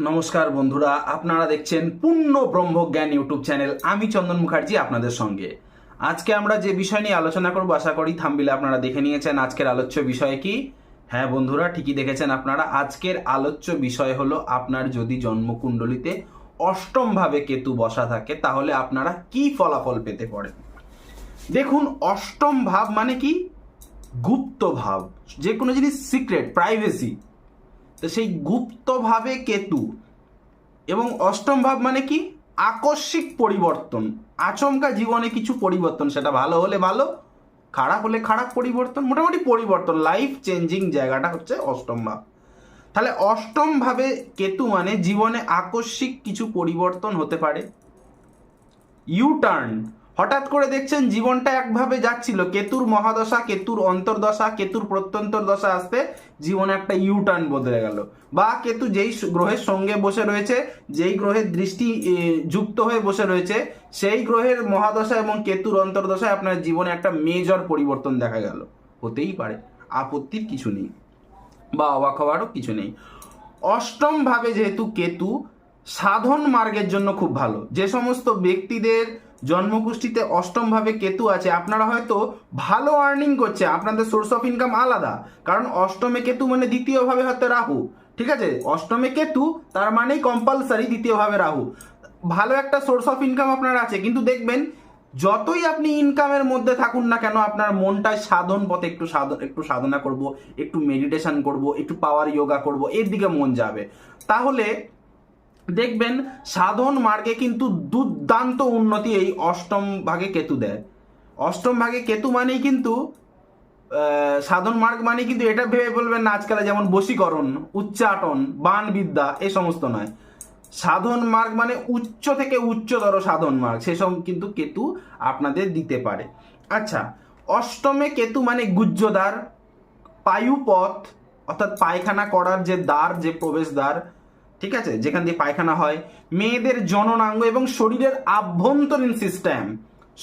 নমস্কার বন্ধুরা, আপনারা দেখছেন পূর্ণ ব্রহ্মজ্ঞান ইউটিউব চ্যানেল। আমি চন্দন মুখার্জি আপনাদের সঙ্গে। আজকে আমরা যে বিষয় নিয়ে আলোচনা করব, আশা করি থাম্বনেলে আপনারা দেখে নিয়েছেন আজকের আলোচ্য বিষয় কি। হ্যাঁ বন্ধুরা, ঠিকই দেখেছেন আপনারা। আজকের আলোচ্য বিষয় হলো, আপনার যদি জন্মকুণ্ডলিতে অষ্টম ভাবে কেতু বসা থাকে তাহলে আপনারা কি ফলাফল পেতে পারেন। দেখুন, অষ্টম ভাব মানে কি? গুপ্ত ভাব, যে কোনো জিনিস সিক্রেট, প্রাইভেসি। তো সেই গুপ্তভাবে কেতু এবং অষ্টম ভাব মানে কি? আকস্মিক পরিবর্তন, আচমকা জীবনে কিছু পরিবর্তন, সেটা ভালো হলে ভালো, খারাপ হলে খারাপ পরিবর্তন, মোটামুটি পরিবর্তন, লাইফ চেঞ্জিং জায়গাটা হচ্ছে অষ্টম ভাব। তাহলে অষ্টম ভাবে কেতু মানে জীবনে আকস্মিক কিছু পরিবর্তন হতে পারে। ইউ টার্ন, হঠাৎ করে দেখছেন জীবনটা একভাবে যাচ্ছিল, কেতুর মহাদশা, কেতুর অন্তর্দশা, কেতুর প্রত্যন্তর দশা আসতে জীবনে একটা ইউ টার্ন বদলে গেল। বা কেতু যেই গ্রহের সঙ্গে বসে রয়েছে, যেই গ্রহের দৃষ্টি যুক্ত হয়ে বসে রয়েছে, সেই গ্রহের মহাদশা এবং কেতুর অন্তর্দশায় আপনার জীবনে একটা মেজর পরিবর্তন দেখা গেল। হতেই পারে, আপত্তির কিছু নেই বা অবাক হওয়ারও কিছু নেই। অষ্টম ভাবে যেহেতু কেতু, সাধন মার্গের জন্য খুব ভালো। যে সমস্ত ব্যক্তিদের জন্মকুষ্ঠিতে অষ্টম ভাবে কেতু আছে, আপনারা হয়তো ভালো আর্নিং করছে, আপনাদের সোর্স অফ ইনকাম আলাদা, কারণ অষ্টমে কেতু মানে দ্বিতীয় ভাবে হয়তো রাহু। ঠিক আছে, অষ্টমে কেতু তার মানেই কম্পালসারি দ্বিতীয় ভাবে রাহু। ভালো একটা সোর্স অফ ইনকাম আপনার আছে, কিন্তু দেখবেন যতই আপনি ইনকামের মধ্যে থাকুন না কেন, আপনার মনটায় সাধন পথে একটু সাধনা করব, একটু মেডিটেশন করব, একটু পাওয়ার যোগা করব, এর দিকে মন যাবে। তাহলে দেখবেন সাধন মার্গে কিন্তু দুর্দান্ত উন্নতি এই অষ্টম ভাগে কেতু দেয়। অষ্টম ভাগে কেতু মানেই কিন্তু সাধন মার্গ মানে কিন্তু এটা ভেবে বলবেন না আজকাল যেমন বশীকরণ, উচ্চাটন, বাণ বিদ্যা, এ সমস্ত নয়। সাধন মার্গ মানে উচ্চ থেকে উচ্চতর সাধন মার্গ, সেসব কিন্তু কেতু আপনাদের দিতে পারে। আচ্ছা, অষ্টমে কেতু মানে গুহ্যদ্বার, পায়ুপথ, অর্থাৎ পায়খানা করার যে দ্বার, যে প্রবেশদ্বার, ঠিক আছে, যেখান দিয়ে পায়খানা হয়, মেয়েদের জননাঙ্গ এবং শরীরের আভ্যন্তরীণ সিস্টেম।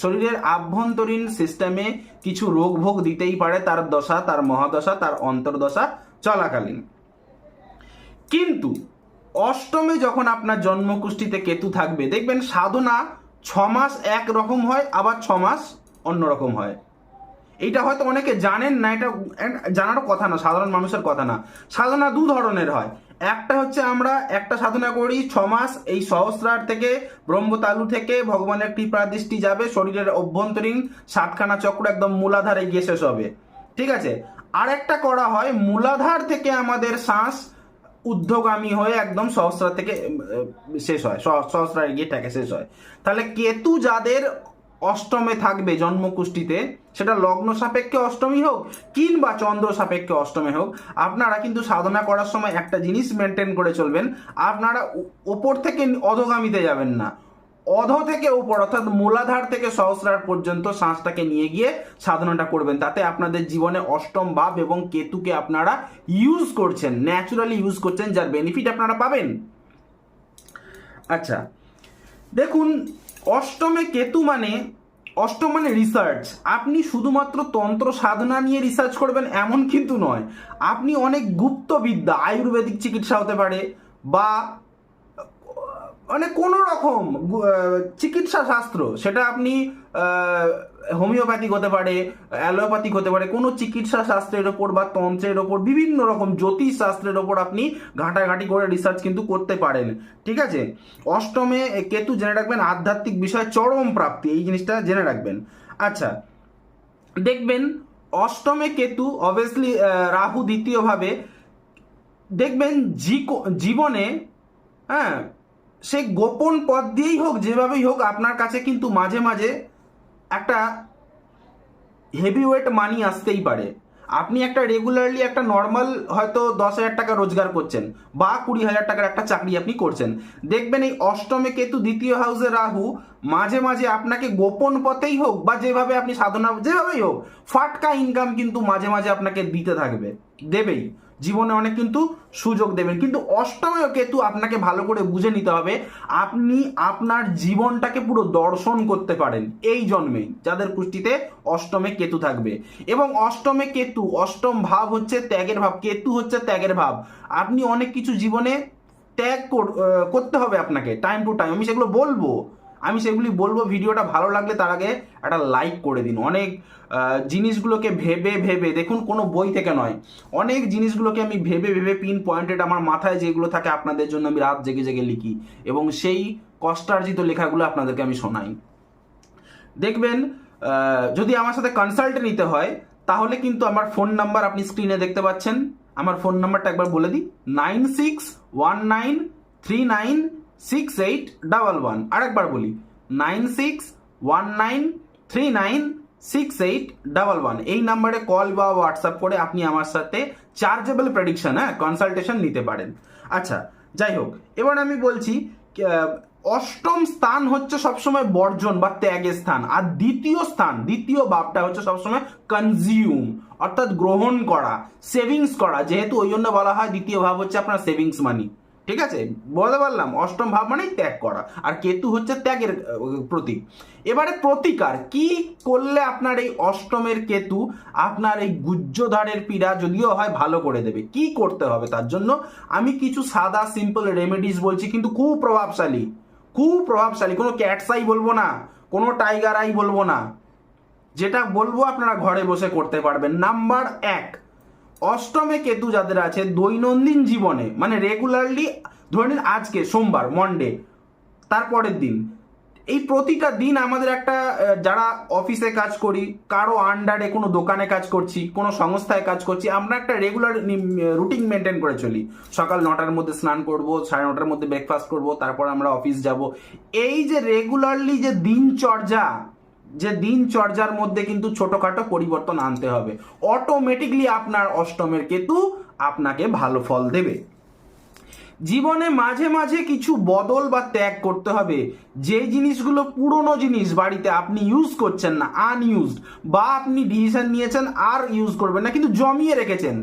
শরীরের আভ্যন্তরীণ সিস্টেমে কিছু রোগ ভোগ দিতেই পারে তার দশা, তার মহাদশা, তার অন্তর্দশা চলাকালীন। কিন্তু অষ্টমে যখন আপনার জন্মকুষ্ঠিতে কেতু থাকবে, দেখবেন সাধনা 6 মাস এক রকম হয়, আবার 6 মাস অন্যরকম হয়। এইটা হয়তো অনেকে জানেন না, এটা জানারও কথা না, সাধারণ মানুষের কথা না। সাধনা দু ধরনের হয়। একটা হচ্ছে আমরা একটা সাধনা করি 6 মাস, এই সহস্রার থেকে, ব্রহ্মতালু থেকে ভগবানের কৃপা দৃষ্টি যাবে, শরীরের অভ্যন্তরীণ 7খানা চক্র একদম মূলাধারে গিয়ে শেষ হবে। ঠিক আছে, আরেকটা করা হয় মূলাধার থেকে আমাদের শ্বাস ঊর্ধ্বগামী হয়ে একদম সহস্রার থেকে শেষ হয়, সহস্রার গিয়ে ঠেকে শেষ হয়। তাহলে কেতু যাদের অষ্টমে থাকবে জন্মকুষ্ঠিতে, সেটা লগ্ন সাপেক্ষে অষ্টমী হোক কিংবা চন্দ্র সাপেক্ষে অষ্টমে হোক, আপনারা কিন্তু সাধনা করার সময় একটা জিনিস মেনটেন করে চলবেন, আপনারা ওপর থেকে অধোগামীতে যাবেন না, অধ থেকে উপর, অর্থাৎ মূলাধার থেকে সহস্রার পর্যন্ত শ্বাসটাকে নিয়ে গিয়ে সাধনাটা করবেন। তাতে আপনাদের জীবনে অষ্টম ভাব এবং কেতুকে আপনারা ইউজ করছেন, ন্যাচুরালি ইউজ করছেন, যার বেনিফিট আপনারা পাবেন। আচ্ছা দেখুন, অষ্টমে কেতু মানে, অষ্টম মানে রিসার্চ। আপনি শুধুমাত্র তন্ত্র সাধনা নিয়ে রিসার্চ করবেন এমন কিন্তু নয়, আপনি অনেক গুপ্ত বিদ্যা, আয়ুর্বেদিক চিকিৎসা হতে পারে, বা মানে কোনো রকম চিকিৎসা শাস্ত্র, সেটা আপনি হোমিওপ্যাথিক হতে পারে, অ্যালোপ্যাথিক হতে পারে, কোনো চিকিৎসা শাস্ত্রের ওপর বা তন্ত্রের ওপর, বিভিন্ন রকম জ্যোতিষ শাস্ত্রের ওপর আপনি ঘাঁটাঘাঁটি করে রিসার্চ কিন্তু করতে পারেন। ঠিক আছে, অষ্টমে কেতু জেনে রাখবেন আধ্যাত্মিক বিষয় চরম প্রাপ্তি, এই জিনিসটা জেনে রাখবেন। আচ্ছা দেখবেন অষ্টমে কেতু, অবভিয়াসলি রাহু দ্বিতীয়ভাবে, দেখবেন জীবনে, হ্যাঁ, সে গোপন পথ দিয়েই হোক, যেভাবেই হোক, আপনার কাছে কিন্তু মাঝে মাঝে একটা হেভিওয়েট মানি আসতেই পারে। আপনি একটা রেগুলারলি একটা নর্মাল হয়তো 10,000 টাকা রোজগার করছেন, বা 20,000 টাকার একটা চাকরি আপনি করছেন, দেখবেন এই অষ্টমে কেতু, দ্বিতীয় হাউসে রাহু, মাঝে মাঝে আপনাকে গোপন পথেই হোক বা যেভাবে আপনি সাধনা, যেভাবেই হোক, ফাটকা ইনকাম কিন্তু মাঝে মাঝে আপনাকে দিতে থাকবে, দেবেই, জীবনে অনেক কিন্তু সুযোগ দেবেন। কিন্তু অষ্টমে কেতু আপনাকে ভালো করে বুঝে নিতে হবে, আপনি আপনার জীবনটাকে পুরো দর্শন করতে পারেন এই জন্মেই, যাদের কুষ্ঠিতে অষ্টমে কেতু থাকবে। এবং অষ্টমে কেতু, অষ্টম ভাব হচ্ছে ত্যাগের ভাব, কেতু হচ্ছে ত্যাগের ভাব। আপনি অনেক কিছু জীবনে ত্যাগ করতে হবে আপনাকে টাইম টু টাইম। আমি সেগুলি বলবো। ভিডিওটা ভালো লাগলে তার আগে একটা লাইক করে দিন। অনেক জিনিসগুলোকে ভেবে ভেবে দেখুন, কোনো বই থেকে নয়, অনেক জিনিসগুলোকে আমি ভেবে ভেবে পিন পয়েন্টেড আমার মাথায় যেগুলো থাকে আপনাদের জন্য আমি রাত জেগে জেগে লিখি এবং সেই কষ্টার্জিত লেখাগুলো আপনাদেরকে আমি শোনাই। দেখবেন যদি আমার সাথে কনসাল্ট নিতে হয় তাহলে কিন্তু আমার ফোন নাম্বার আপনি স্ক্রিনে দেখতে পাচ্ছেন। আমার ফোন নাম্বারটা একবার বলে দিই, 9619396811। আরেকবার বলি, 9619396811। এই নাম্বারে কল বা হোয়াটসঅ্যাপ করে আপনি আমার সাথে চার্জেবল প্রেডিকশন কনসালটেশন নিতে পারেন। আচ্ছা, যাই হোক, এবার আমি বলছি অষ্টম স্থান হচ্ছে সবসময় বর্জন বা ত্যাগের স্থান, আর দ্বিতীয় ভাবটা হচ্ছে সবসময় কনজিউম অর্থাৎ গ্রহণ করা, সেভিংস করা। যেহেতু ওই জন্য বলা হয় দ্বিতীয় ভাব হচ্ছে আপনার সেভিংস মানি। ঠিক আছে, বলতে পারলাম। অষ্টম ভাব মানেই ত্যাগ করা, আর কেতু হচ্ছে ত্যাগের প্রতীক। এবারে প্রতিকার কি করলে আপনার এই অষ্টমের কেতু আপনার এই গুহ্যদ্বারের পীড়া যদিও হয় ভালো করে দেবে? কি করতে হবে তার জন্য আমি কিছু সাদা সিম্পল রেমেডিস বলছি, কিন্তু খুব প্রভাবশালী। কোনো ক্যাটস আই বলবো না, কোনো টাইগার আই বলবো না, যেটা বলবো আপনারা ঘরে বসে করতে পারবেন। নাম্বার 1, অষ্টমে কেতু যাদের আছে দৈনন্দিন জীবনে মানে রেগুলারলি, ধরে নিন আজকে সোমবার, মন্ডে, তারপরের দিন, এই প্রতিটা দিন আমাদের একটা, যারা অফিসে কাজ করি, কারো আন্ডারে কোনো দোকানে কাজ করছি, কোনো সংস্থায় কাজ করছি, আমরা একটা রেগুলার রুটিন মেনটেন করে চলি। সকাল 9টার মধ্যে স্নান করব, 9:30টার মধ্যে ব্রেকফাস্ট করব, তারপর আমরা অফিস যাব। এই যে রেগুলারলি যে দিনচর্যার মধ্যে কিন্তু ছোটখাটো পরিবর্তন আনতে হবে। অটোমেটিকলি আপনার অষ্টমের কেতু আপনাকে ভালো ফল দেবে। জীবনে মাঝে মাঝে কিছু বদল বা ত্যাগ করতে হবে। যে জিনিসগুলো পুরনো জিনিস বাড়িতে আপনি ইউজ করছেন না, আনইউজড, বা আপনি ডিসিশন নিয়েছেন আর ইউজ করবেন না কিন্তু জমিয়ে রেখেছেন,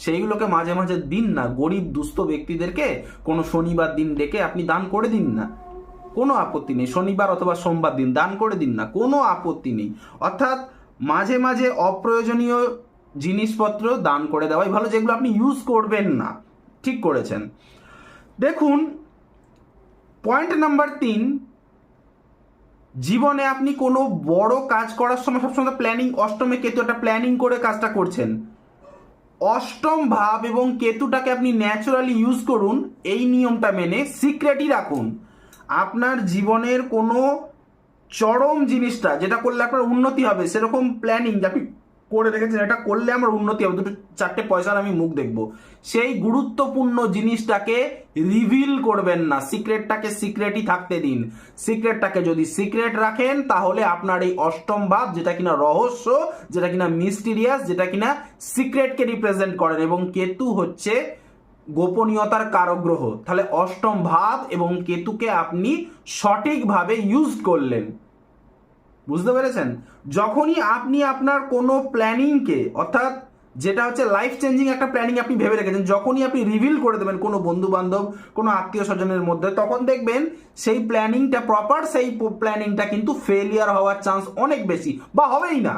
সেইগুলোকে মাঝে মাঝে দিন না। গরিব দুস্থ ব্যক্তিদেরকে কোনো শনিবার দিন ডেকে আপনি দান করে দিন না, কোনো আপত্তি নেই। শনিবার অথবা সোমবার দিন দান করে দিন না, কোনো আপত্তি নেই। অর্থাৎ মাঝে মাঝে অপ্রয়োজনীয় জিনিসপত্র দান করে দেওয়াই ভালো, যেগুলো আপনি ইউজ করবেন না। ঠিক করেছেন। দেখুন, পয়েন্ট নাম্বার 3, জীবনে আপনি কোনো বড় কাজ করার সময় সবসময় প্ল্যানিং, অষ্টমে কেতু একটা প্ল্যানিং করে কাজটা করছেন। অষ্টম ভাব এবং কেতুটাকে আপনি ন্যাচারালি ইউজ করুন, এই নিয়মটা মেনে সিক্রেটই রাখুন। আপনার জীবনের কোনো চরম জিনিসটা যেটা করলে আপনার উন্নতি হবে, সেরকম প্ল্যানিং আপনি করে রেখেছেন, এটা করলে আমার উন্নতি হবে, 2-4টে পয়সার আমি মুখ দেখব, সেই গুরুত্বপূর্ণ জিনিসটাকে রিভিল করবেন না, সিক্রেটটাকে সিক্রেটই থাকতে দিন। সিক্রেটটাকে যদি সিক্রেট রাখেন তাহলে আপনার এই অষ্টম ভাব, যেটা কিনা রহস্য, যেটা কিনা মিস্টিরিয়াস, যেটা কিনা সিক্রেটকে রিপ্রেজেন্ট করেন, এবং কেতু হচ্ছে গোপনীয়তার কারক গ্রহ, তাহলে অষ্টম ভাব এবং কেতুকে আপনি সঠিকভাবে ইউজ করলেন। বুঝতে পেরেছেন? যখনই আপনি আপনার কোনো প্ল্যানিংকে, অর্থাৎ যেটা হচ্ছে লাইফ চেঞ্জিং একটা প্ল্যানিং আপনি ভেবে রেখেছেন, যখনই আপনি রিভিল করে দেবেন কোনো বন্ধু বান্ধব, কোনো আত্মীয় স্বজনের মধ্যে, তখন দেখবেন সেই প্ল্যানিংটা প্রপার, সেই প্ল্যানিংটা কিন্তু ফেলিয়ার হওয়ার চান্স অনেক বেশি, বা হবেই না।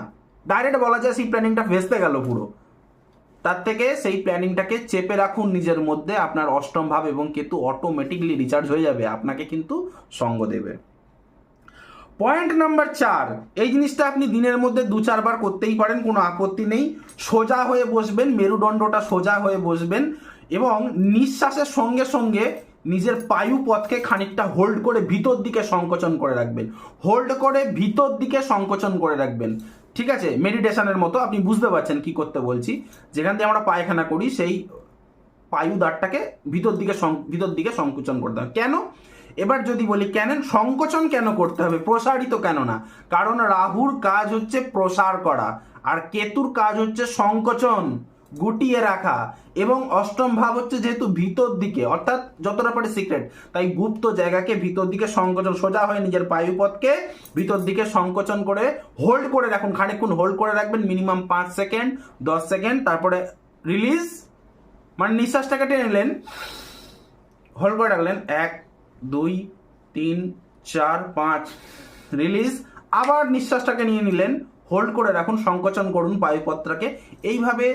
ডাইরেক্ট বলা যায় সেই প্ল্যানিংটা ভেস্তে গেল পুরো। তার থেকে সেই প্ল্যানিংটাকে চেপে রাখুন নিজের মধ্যে, আপনার অষ্টম ভাব এবং কেতু অটোমেটিকলি রিচার্জ হয়ে যাবে, আপনাকে কিন্তু সঙ্গ দেবে। পয়েন্ট নাম্বার 4, এই জিনিসটা আপনি দিনের মধ্যে 2-4 বার করতেই পারেন, কোনো আপত্তি নেই। সোজা হয়ে বসবেন, মেরুদণ্ডটা সোজা হয়ে বসবেন এবং নিঃশ্বাসের সঙ্গে সঙ্গে নিজের পায়ুপথকে খানিকটা হোল্ড করে ভিতর দিকে সংকোচন করে রাখবেন। ঠিক আছে, মেডিটেশনের মতো। আপনি বুঝতে পারছেন কি করতে বলছি। যেখান দিয়ে আমরা পায়খানা করি সেই পায়ুদারটাকে ভিতর দিকে সংকোচন করতে হবে। কেন? এবার যদি বলি কেন সংকোচন কেন করতে হবে, প্রসারিত কেন না? কারণ রাহুর কাজ হচ্ছে প্রসার করা, আর কেতুর কাজ হচ্ছে সংকোচন, গুটিয়ে রাখা। এবং অষ্টম ভাব হচ্ছে যেহেতু ভিতর দিকে, অর্থাৎ যতটা পারে সিক্রেট, তাই গুপ্ত জায়গাকে ভিতর দিকে সংকোচন, সোজা হয়ে নিজের পায়ুপথকে ভিতর দিকে সংকোচন করে হোল্ড করে রাখুন। খানিকক্ষণ হোল্ড করে রাখবেন, মিনিমাম 5 সেকেন্ড 10 সেকেন্ড, তারপরে রিলিজ, মানে নিঃশ্বাসটাকে টেনে নিলেন, হোল্ড করে রাখলেন, 1 2 3 4 5, রিলিজ, আবার নিঃশ্বাসটাকে নিয়ে নিলেন, হোল্ড করে রাখুন, সংকোচন করুন বায়ুপত্রাকে। এইভাবে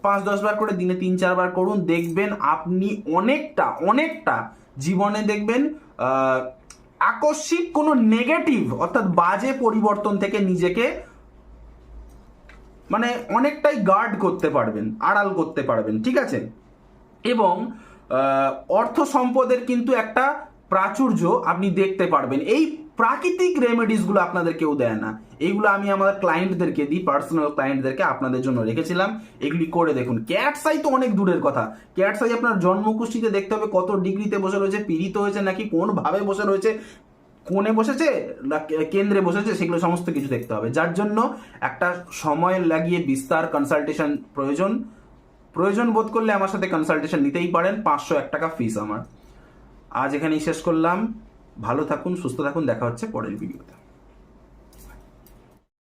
5-10 বার করে দিনে 3-4 বার করুন, দেখবেন আপনি অনেকটা জীবনে দেখবেন আকস্মিক কোনো নেগেটিভ অর্থাৎ বাজে পরিবর্তন থেকে নিজেকে মানে অনেকটাই গার্ড করতে পারবেন, আড়াল করতে পারবেন, ঠিক আছে। এবং অর্থ সম্পদের কিন্তু একটা প্রাচুর্য আপনি দেখতে পারবেন। এই প্রাকৃতিক রেমেডিসগুলো আপনাদের কেউ দেয় না, এইগুলো আমি আমাদের ক্লায়েন্টদেরকে দিই, পার্সোনাল ক্লায়েন্টদেরকে আপনাদের জন্য রেখেছিলাম। এগুলি করে দেখুন। ক্যাটস আই তো অনেক দূরের কথা, ক্যাটস আই আপনার জন্মকুষ্ঠিতে দেখতে হবে কত ডিগ্রিতে বসে রয়েছে, পীড়িত হয়েছে নাকি কোন ভাবে বসে রয়েছে, কোণে বসেছে না কেন্দ্রে বসেছে, সেগুলো সমস্ত কিছু দেখতে হবে। যার জন্য একটা সময় লাগিয়ে বিস্তার কনসালটেশন প্রয়োজন বোধ করলে আমার সাথে কনসালটেশন নিতেই পারেন। 501 টাকা ফিস আমার। আজ এখানেই শেষ করলাম। ভালো থাকুন, সুস্থ থাকুন, দেখা হচ্ছে পরের ভিডিওতে।